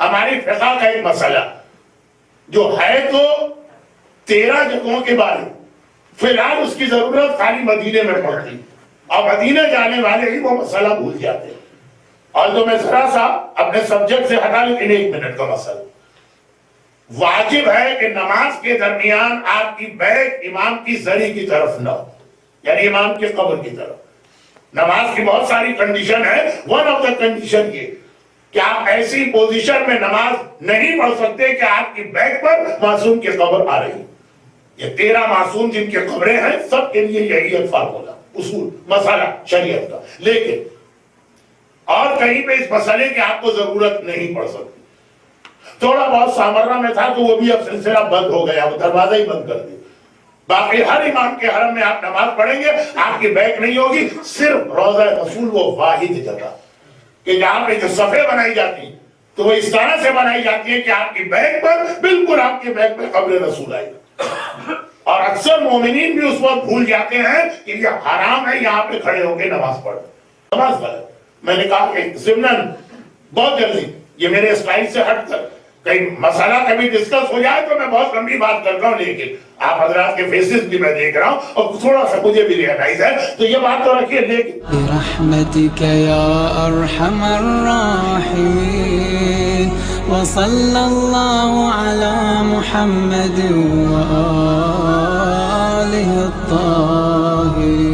ہماری فقہ کا ایک مسئلہ جو ہے تو 13 جگہوں کے بارے فی الحال اس کی ضرورت خالی مدینے میں پڑتی، اور مدینے جانے والے ہی وہ مسئلہ بھول جاتے ہیں. اور تو میں ذرا سا اپنے سبجیکٹ سے ہٹا لیکن 1 منٹ کا مسئلہ. واجب ہے کہ نماز کے درمیان آپ کی بیک امام کی زری کی طرف نہ ہو، یعنی امام کے قبر کی طرف. نماز کی بہت ساری کنڈیشن ہے، ون آف دا کنڈیشن یہ کہ آپ ایسی پوزیشن میں نماز نہیں پڑھ سکتے کہ آپ کی بیک پر معصوم کی قبر آ رہی. یہ 13 معصوم جن کے قبریں ہیں سب کے لیے یہی ہے فارمولا، اصول، مسئلہ شریعت کا. لیکن اور کہیں پہ اس مسئلے کی آپ کو ضرورت نہیں پڑ سکتی. تھوڑا بہت سامرہ میں تھا تو وہ بھی اب سلسلہ بند ہو گیا، وہ دروازہ ہی بند کر دیا. باقی ہر امام کے حرم میں آپ نماز پڑھیں گے، آپ کی بیک نہیں ہوگی. صرف روضہ رسول وہ واحد جگہ کہ جہاں پہ جو صفحے بنائی جاتی ہیں تو وہ اس طرح سے بنائی جاتی ہے کہ آپ کی بیک پر بالکل آپ کی بیک پہ قبر رسول آئے گا. اور اکثر مومنین بھی اس وقت بھول جاتے ہیں کہ یہ حرام ہے یہاں پہ کھڑے ہو کے نماز پڑھ. نماز پڑھ میں نے کہا کہ ضمناً بہت جلدی یہ میرے اسٹائل سے ہٹ کر کہیں مسئلہ کبھی ڈسکس ہو جائے تو میں بہت لمبی بات کر رہا ہوں، لیکن آپ حضرات کے فیسز بھی میں دیکھ رہا ہوں اور تھوڑا سا مجھے بھی ریئلائز ہے تو یہ بات تو رکھیے. لیکن برحمتك يا ارحم الراحمين وصلى الله على محمد وآله الطاهرين.